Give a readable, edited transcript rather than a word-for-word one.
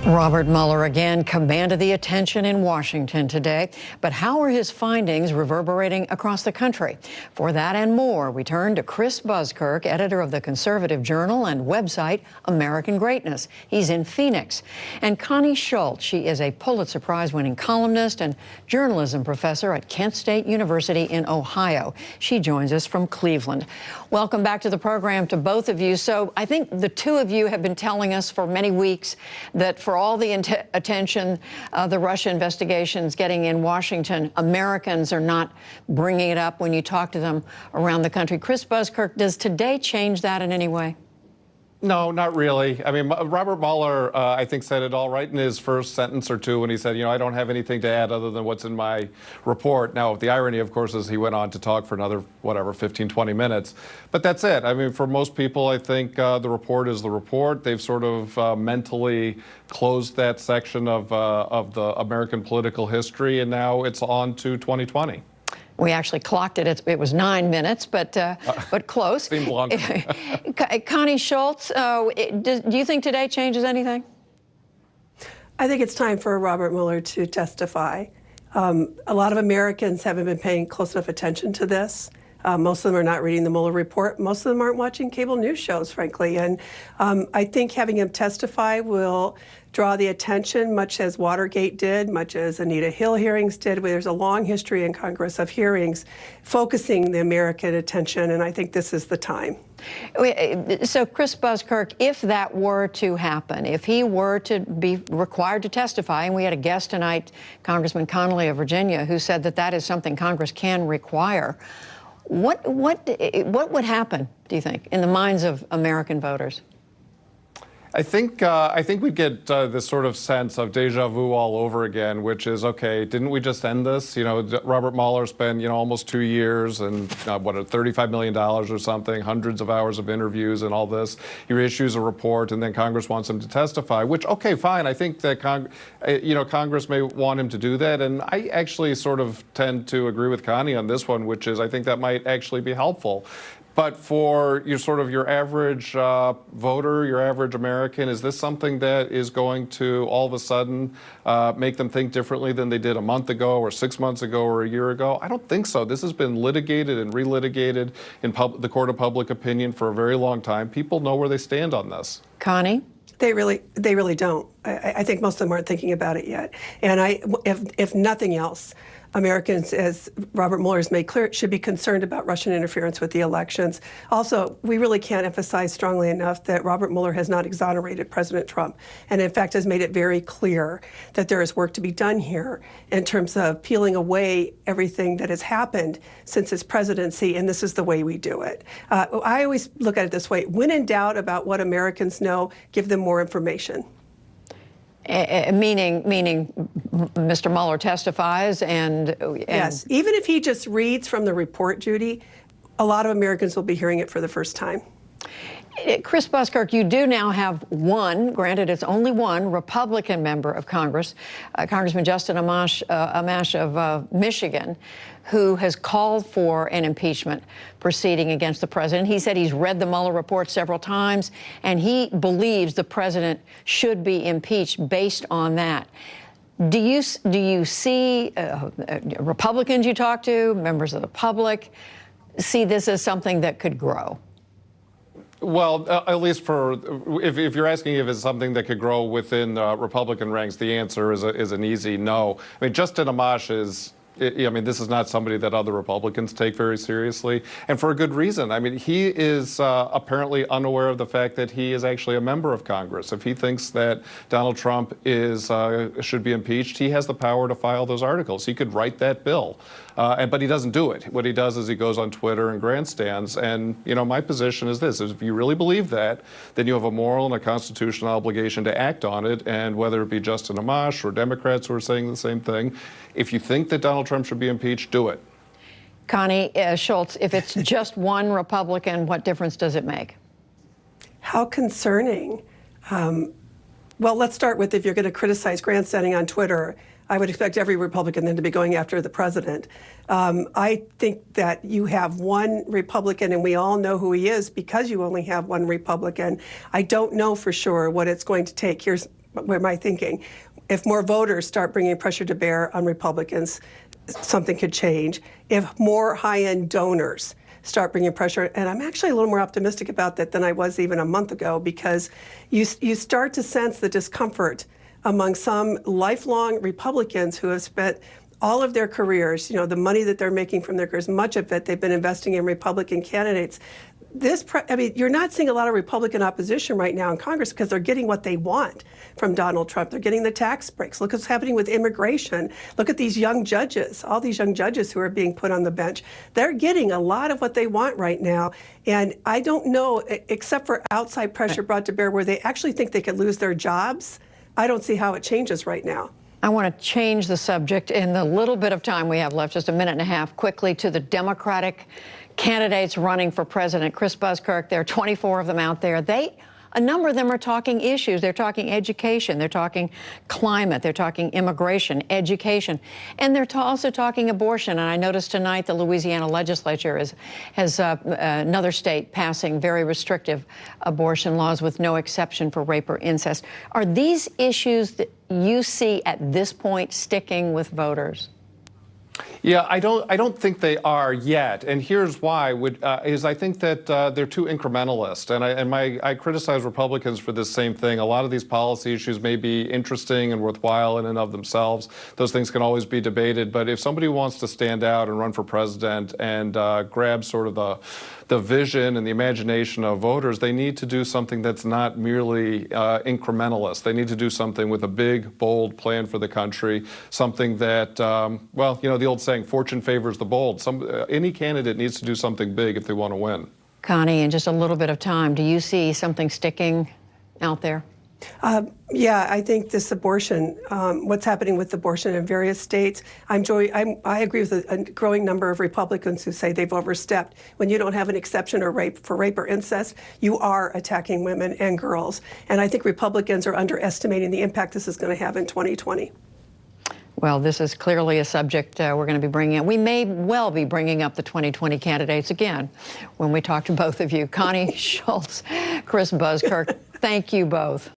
Robert Mueller again commanded the attention in Washington today. But how are his findings reverberating across the country? For that and more, we turn to Chris Buskirk, editor of the conservative journal and website American Greatness. He's in Phoenix. And Connie Schultz, she is a Pulitzer Prize-winning columnist and journalism professor at Kent State University in Ohio. She joins us from Cleveland. Welcome back to the program to both of you. So I think the two of you have been telling us for many weeks that for all the attention the Russia investigations getting in Washington, Americans are not bringing it up when you talk to them around the country. Chris Buskirk, does today change that in any way? No, not really. I mean, Robert Mueller, I think, said it all right in his first sentence or two when he said, I don't have anything to add other than what's in my report. Now, the irony, of course, is he went on to talk for another, 15, 20 minutes. But that's it. I mean, for most people, I think the report is the report. They've sort of mentally closed that section of the American political history, and now it's on to 2020. We actually clocked it. It was 9 minutes, but close. Seemed longer. Connie Schultz, do you think today changes anything? I think it's time for Robert Mueller to testify. A lot of Americans haven't been paying close enough attention to this. Most of them are not reading the Mueller report. Most of them aren't watching cable news shows, frankly. And I think having him testify will draw the attention, much as Watergate did, much as Anita Hill hearings did, where there's a long history in Congress of hearings focusing the American attention, and I think this is the time. So, Chris Buskirk, if that were to happen, if he were to be required to testify, and we had a guest tonight, Congressman Connolly of Virginia, who said that that is something Congress can require, what would happen, do you think, in the minds of American voters? I think we'd get this sort of sense of deja vu all over again, which is, okay, didn't we just end this? Robert Mueller spent, almost 2 years and $35 million or something, hundreds of hours of interviews and all this. He reissues a report, and then Congress wants him to testify, which, okay, fine. I think that Congress may want him to do that, and I actually sort of tend to agree with Connie on this one, which is I think that might actually be helpful. But for your average voter, your average American, is this something that is going to all of a sudden make them think differently than they did a month ago or 6 months ago or a year ago? I don't think so. This has been litigated and relitigated in the court of public opinion for a very long time. People know where they stand on this. Connie? They really don't. I think most of them aren't thinking about it yet. And if nothing else, Americans, as Robert Mueller has made clear, should be concerned about Russian interference with the elections. Also, we really can't emphasize strongly enough that Robert Mueller has not exonerated President Trump, and in fact has made it very clear that there is work to be done here in terms of peeling away everything that has happened since his presidency, and this is the way we do it. I always look at it this way: when in doubt about what Americans know, give them more information. Meaning Mr. Mueller testifies and yes, even if he just reads from the report, Judy, a lot of Americans will be hearing it for the first time. Chris Buskirk, you do now have one, granted it's only one, Republican member of Congress, Congressman Justin Amash of Michigan, who has called for an impeachment proceeding against the president. He said he's read the Mueller report several times, and he believes the president should be impeached based on that. Do you see Republicans you talk to, members of the public, see this as something that could grow? Well, at least if you're asking if it's something that could grow within Republican ranks, the answer is an easy no. I mean, Justin Amash is, this is not somebody that other Republicans take very seriously, and for a good reason. I mean, he is apparently unaware of the fact that he is actually a member of Congress. If he thinks that Donald Trump should be impeached, he has the power to file those articles. He could write that bill, but he doesn't do it. What he does is he goes on Twitter and grandstands. And my position is this: is if you really believe that, then you have a moral and a constitutional obligation to act on it. And whether it be Justin Amash or Democrats who are saying the same thing, if you think that Donald Trump should be impeached, do it. Connie Schultz, if it's just one Republican, what difference does it make? How concerning. Well, let's start with, if you're going to criticize grandstanding on Twitter, I would expect every Republican then to be going after the president. I think that you have one Republican, and we all know who he is because you only have one Republican. I don't know for sure what it's going to take. Here's my thinking. If more voters start bringing pressure to bear on Republicans, something could change. If more high-end donors start bringing pressure, and I'm actually a little more optimistic about that than I was even a month ago, because you start to sense the discomfort among some lifelong Republicans who have spent all of their careers, the money that they're making from their careers, much of it they've been investing in Republican candidates. You're not seeing a lot of Republican opposition right now in Congress because they're getting what they want from Donald Trump. They're getting the tax breaks. Look what's happening with immigration. Look at these young judges, all these young judges who are being put on the bench. They're getting a lot of what they want right now. And I don't know, except for outside pressure brought to bear where they actually think they could lose their jobs, I don't see how it changes right now. I want to change the subject in the little bit of time we have left, just a minute and a half, quickly to the Democratic candidates running for president. Chris Buskirk, there are 24 of them out there. A number of them are talking issues. They're talking education. They're talking climate. They're talking immigration, education. And they're also talking abortion. And I noticed tonight the Louisiana legislature has another state passing very restrictive abortion laws with no exception for rape or incest. Are these issues that you see at this point sticking with voters? Yeah, I don't think they are yet, and here's why. Is I think that they're too incrementalist, and I criticize Republicans for this same thing. A lot of these policy issues may be interesting and worthwhile in and of themselves. Those things can always be debated, but if somebody wants to stand out and run for president and grab sort of the vision and the imagination of voters, they need to do something that's not merely incrementalist. They need to do something with a big, bold plan for the country, something that, the old saying, fortune favors the bold. Any candidate needs to do something big if they want to win. Connie, in just a little bit of time, do you see something sticking out there? Yeah, I think this abortion, what's happening with abortion in various states, I agree with a growing number of Republicans who say they've overstepped. When you don't have an exception for rape or incest, you are attacking women and girls. And I think Republicans are underestimating the impact this is going to have in 2020. Well, this is clearly a subject we're going to be bringing up. We may well be bringing up the 2020 candidates again when we talk to both of you. Connie Schultz, Chris Buskirk, thank you both.